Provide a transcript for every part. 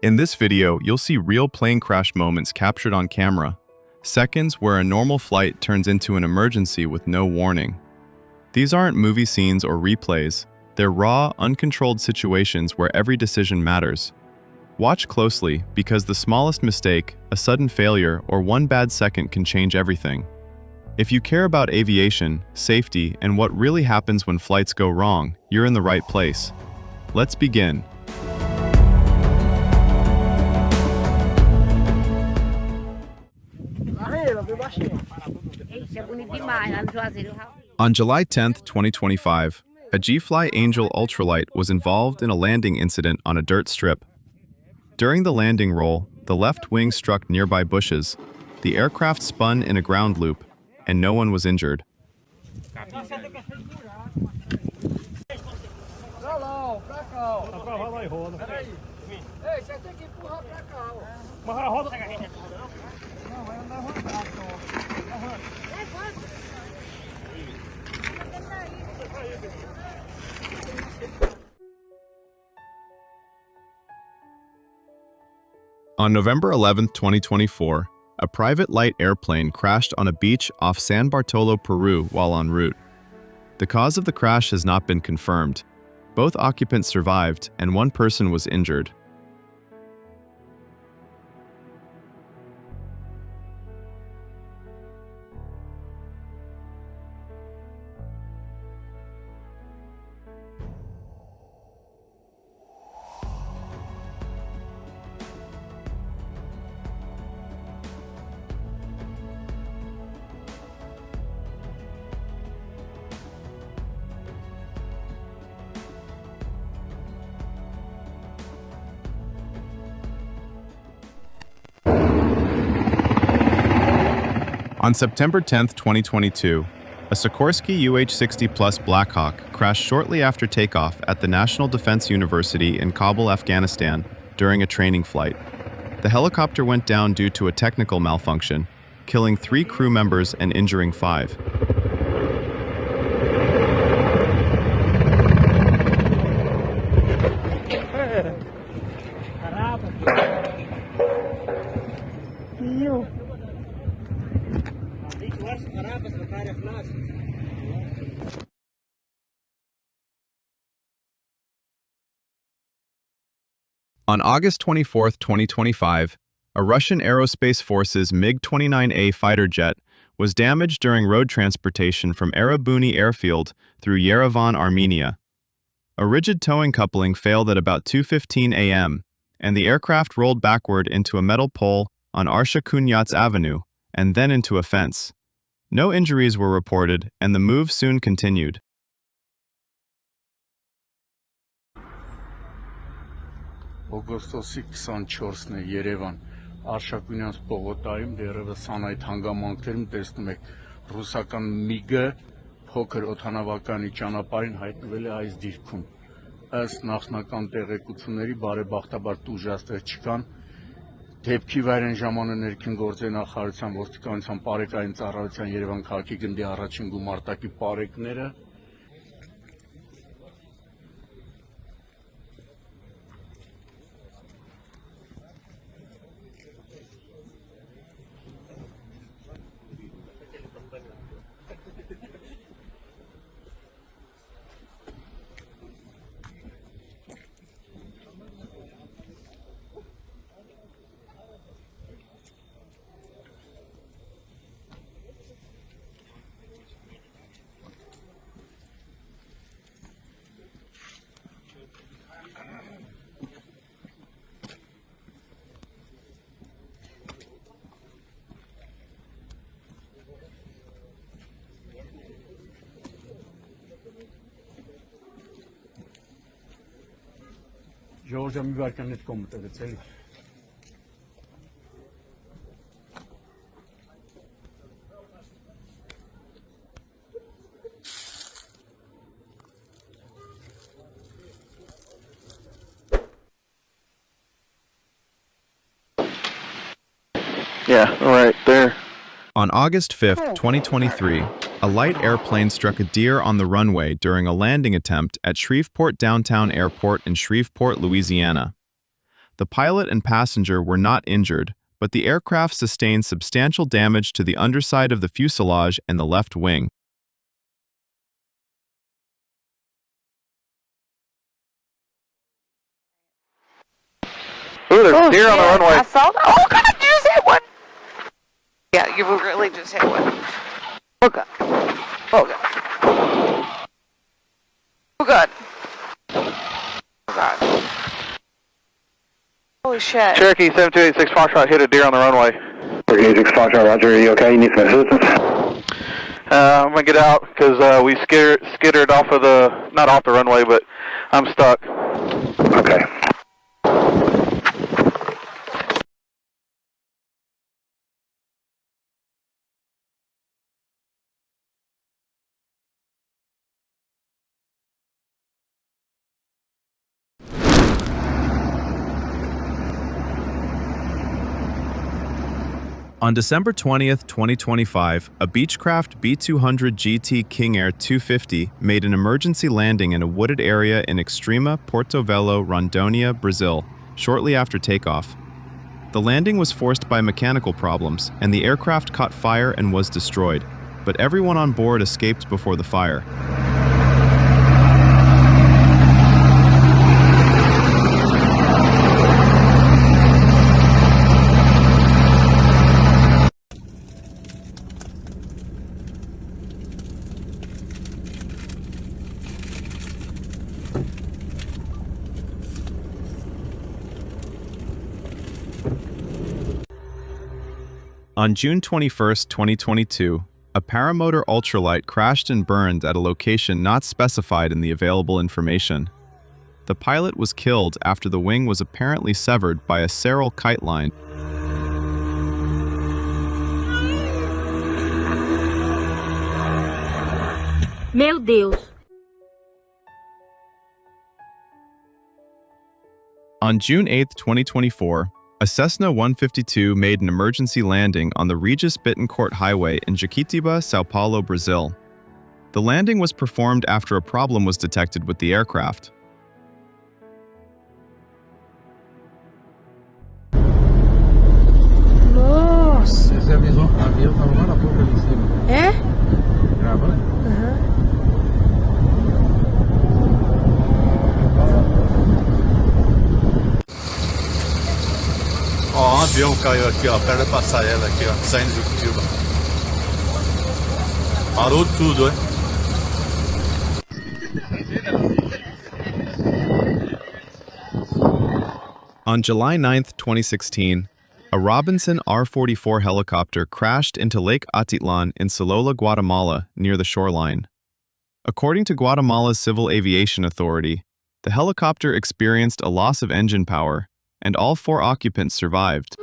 In this video, you'll see real plane crash moments captured on camera, seconds where a normal flight turns into an emergency with no warning. These aren't movie scenes or replays, they're raw, uncontrolled situations where every decision matters. Watch closely because the smallest mistake, a sudden failure, or one bad second can change everything. If you care about aviation, safety, and what really happens when flights go wrong, you're in the right place. Let's begin. On July 10, 2025, a G-Fly Angel Ultralight was involved in a landing incident on a dirt strip. During the landing roll, the left wing struck nearby bushes, the aircraft spun in a ground loop, and no one was injured. On November 11, 2024, a private light airplane crashed on a beach off San Bartolo, Peru while en route. The cause of the crash has not been confirmed. Both occupants survived and one person was injured. On September 10, 2022, a Sikorsky UH-60 Plus Black Hawk crashed shortly after takeoff at the National Defense University in Kabul, Afghanistan, during a training flight. The helicopter went down due to a technical malfunction, killing 3 crew members and injuring 5. On August 24, 2025, a Russian Aerospace Forces MiG-29A fighter jet was damaged during road transportation from Erevan Airfield through Yerevan, Armenia. A rigid towing coupling failed at about 2:15 a.m., and the aircraft rolled backward into a metal pole on Arsha Kunyats Avenue and then into a fence. No injuries were reported, and the move soon continued. Օգոստոսի 24-ն է Երևան, Արշակունյանց պողոտայում դեռևս անայդ հանգամանքներում տեսնում եք ռուսական միգը փոքր օդանավականի ճանապարհին հայտնվել է այս դիրքում։ Ըստ նախնական տեղեկությունների բարեբախտաբար տուժածներ չկան։ Դեպքի վայրեն ժամանակ ներքին գործերի նախարարության ոստիկանության բարեկային ծառայության Երևան քաղաքի գնդի առաջին գումարտակի բարեկները Ժողովրդի վարկանից կոմուտելից էլի։ Yeah, right there. On August 5, 2023, a light airplane struck a deer on the runway during a landing attempt at Shreveport Downtown Airport in Shreveport, Louisiana. The pilot and passenger were not injured, but the aircraft sustained substantial damage to the underside of the fuselage and the left wing. Ooh, there's deer on the runway. I saw that. Oh God, you just hit one. Yeah, you really just hit one. Oh God. Oh God. Oh God. Oh God. Holy shit. Cherokee 7286 Foxtrot hit a deer on the runway. 386 Foxtrot, roger. Are you okay? You need some assistance? I'm gonna get out because we skittered off of the, not off the runway, but I'm stuck. Okay. On December 20th, 2025, a Beechcraft B-200 GT King Air 250 made an emergency landing in a wooded area in Extrema, Porto Velho, Rondônia, Brazil, shortly after takeoff. The landing was forced by mechanical problems, and the aircraft caught fire and was destroyed, but everyone on board escaped before the fire. On June 21, 2022, a Paramotor Ultralight crashed and burned at a location not specified in the available information. The pilot was killed after the wing was apparently severed by a cerol kite line. Meu Deus! On June 8, 2024, a Cessna 152 made an emergency landing on the Regis Bittencourt Highway in Jequitiba, São Paulo, Brazil. The landing was performed after a problem was detected with the aircraft. Nossa! Você avisou, o avião estava lá na pouco ali em cima. É? Gravando? Aham. Ó, um avião caiu aqui, ó, perto da passarela aqui, ó, saindo de Curitiba. Parou tudo, hein? On July 9, 2016, a Robinson R-44 helicopter crashed into Lake Atitlán in Solola, Guatemala, near the shoreline. According to Guatemala's Civil Aviation Authority, the helicopter experienced a loss of engine power, and all 4 occupants survived.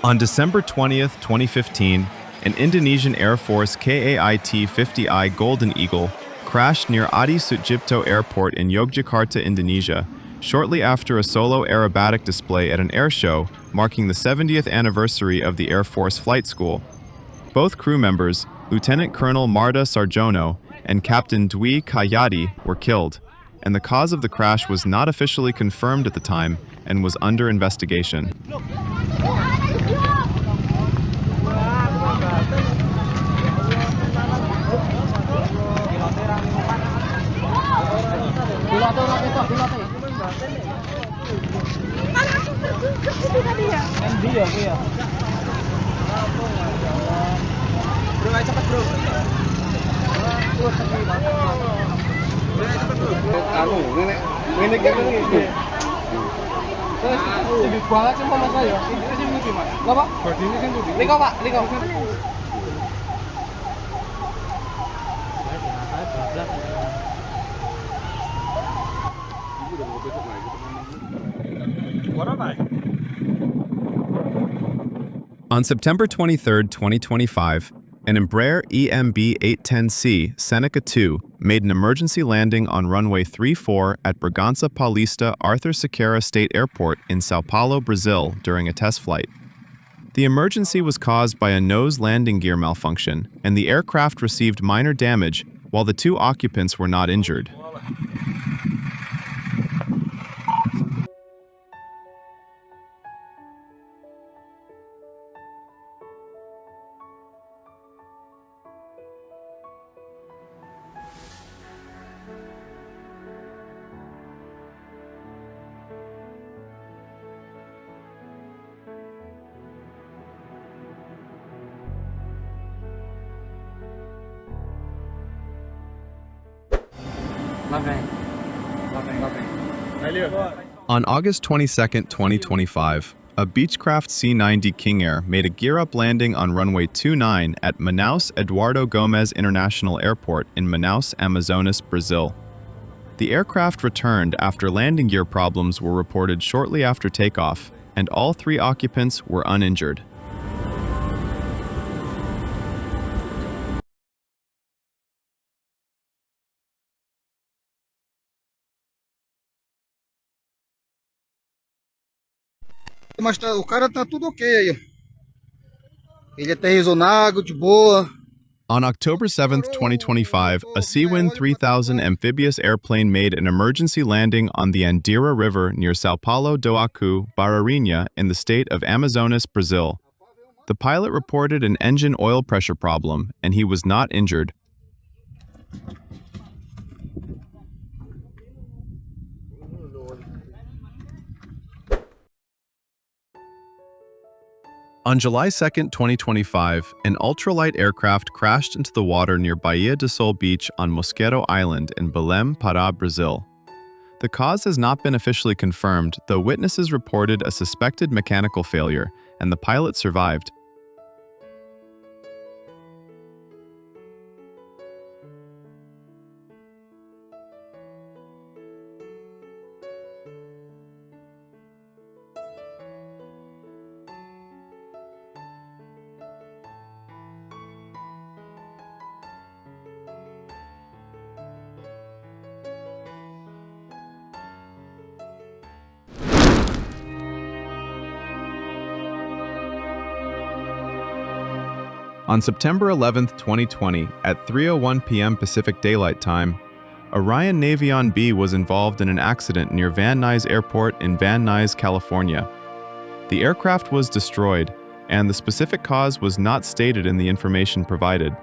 On December 20th, 2015, an Indonesian Air Force KAIT-50I Golden Eagle crashed near Adi Sucipto Airport in Yogyakarta, Indonesia, shortly after a solo aerobatic display at an air show marking the 70th anniversary of the Air Force Flight School. Both crew members, Lieutenant Colonel Marda Sarjono and Captain Dwi Kayati, were killed, and the cause of the crash was not officially confirmed at the time and was under investigation. On September 23, 2025, An Embraer EMB-810C Seneca II made an emergency landing on runway 34 at Bragança Paulista Arthur Sequeira State Airport in São Paulo, Brazil, during a test flight. The emergency was caused by a nose landing gear malfunction, and the aircraft received minor damage while the two occupants were not injured. On August 22, 2025, a Beechcraft C-90 King Air made a gear-up landing on runway 29 at Manaus Eduardo Gomes International Airport in Manaus, Amazonas, Brazil. The aircraft returned after landing gear problems were reported shortly after takeoff, and all three occupants were uninjured. Mas o cara tá tudo ok aí. Ele aterrissou na água de boa. On October 7, 2025, a Seawind 3000 amphibious airplane made an emergency landing on the Andira River near São Paulo do Açu, Barreirinha, in the state of Amazonas, Brazil. The pilot reported an engine oil pressure problem, and he was not injured. On July 2, 2025, an ultralight aircraft crashed into the water near Bahia do Sol Beach on Mosqueiro Island in Belém, Pará, Brazil. The cause has not been officially confirmed, though witnesses reported a suspected mechanical failure, and the pilot survived. On September 11, 2020, at 3:01 p.m. Pacific Daylight Time, Orion Navion B was involved in an accident near Van Nuys Airport in Van Nuys, California. The aircraft was destroyed, and the specific cause was not stated in the information provided.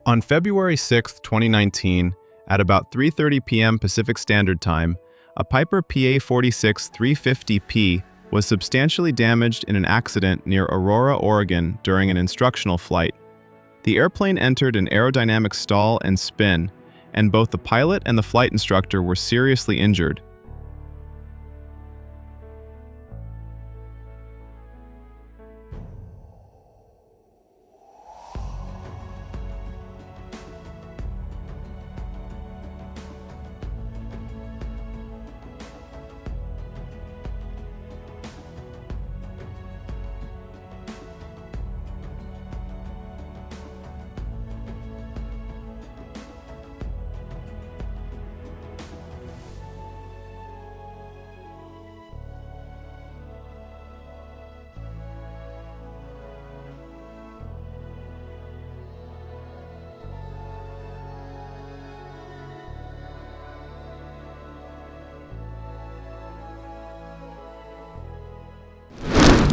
On February 6, 2019, at about 3:30 p.m. Pacific Standard Time, a Piper PA-46-350P was substantially damaged in an accident near Aurora, Oregon during an instructional flight. The airplane entered an aerodynamic stall and spin, and both the pilot and the flight instructor were seriously injured.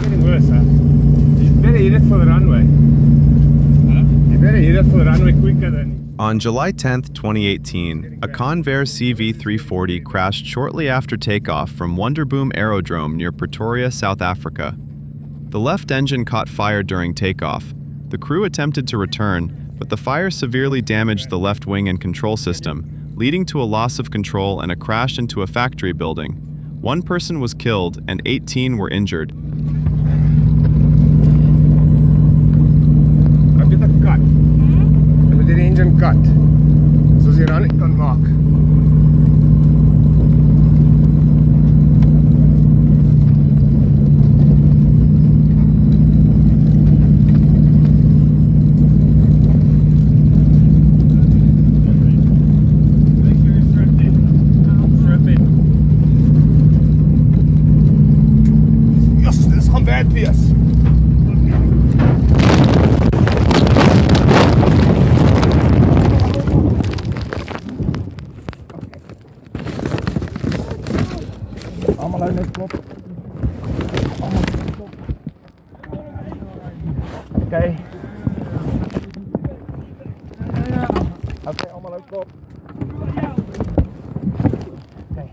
Getting worse, huh? Better eat it for the runway. Huh? On July 10, 2018, a Convair CV-340 crashed shortly after takeoff from Wonderboom Aerodrome near Pretoria, South Africa. The left engine caught fire during takeoff. The crew attempted to return, but the fire severely damaged the left wing and control system, leading to a loss of control and a crash into a factory building. 1 person was killed and 18 were injured. Cut. Met die engine cut. Soos jy dan nie kan maak. Yes, dis gaan bad wees. Okay. Okay, allemaal uit kop. Okay.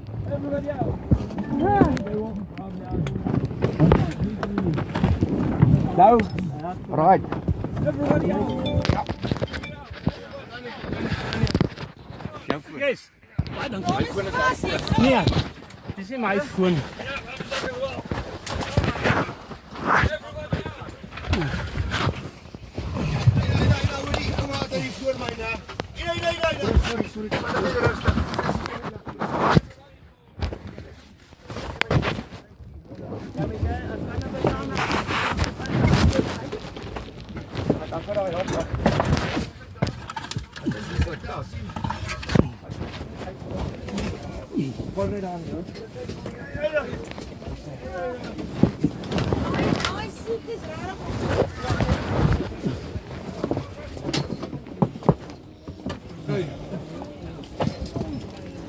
Nou, right. Everybody out. Yes. Why don't you? Yeah. This is my phone.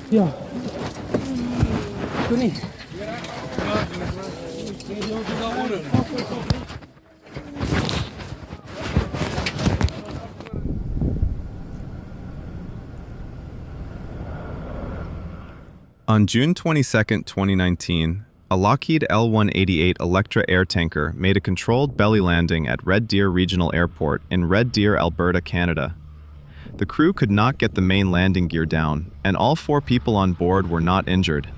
Ja. Doe niet. On June 22, 2019, a Lockheed L-188 Electra air tanker made a controlled belly landing at Red Deer Regional Airport in Red Deer, Alberta, Canada. The crew could not get the main landing gear down, and all 4 people on board were not injured.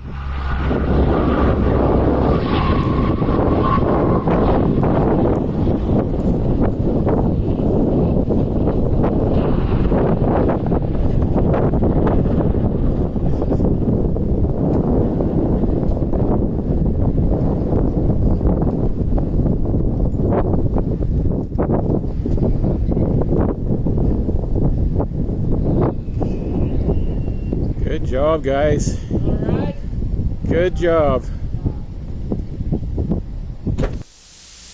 Good job, guys. All right. Good job.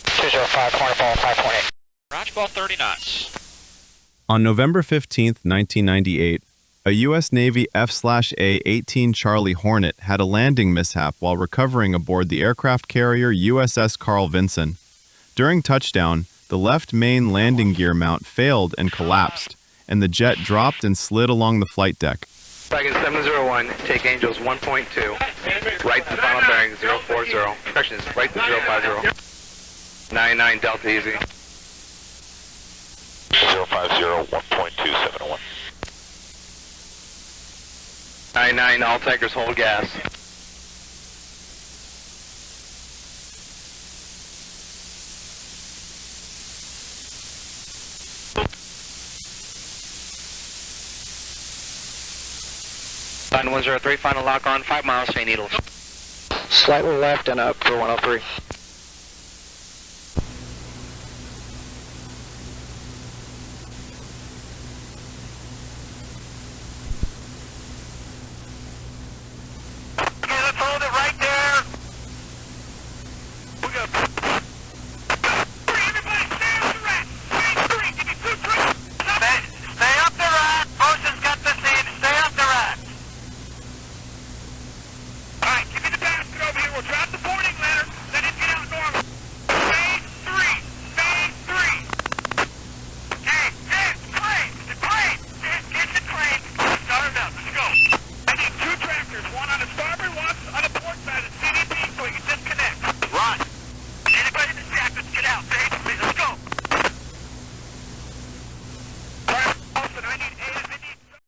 205, corner ball, 5.8. Roger, ball 30 knots. On November 15, 1998, a U.S. Navy F/A-18 Charlie Hornet had a landing mishap while recovering aboard the aircraft carrier USS Carl Vinson. During touchdown, the left main landing gear mount failed and collapsed, and the jet dropped and slid along the flight deck. Dragon 701, take Angels 1.2, right to final bearing 040, corrections, right to 050, 99 Delta Easy. 050, 1.271. 99, all tankers hold gas. Line 103, final lock on, 5 miles, St. Needles. Slightly left and up for 103.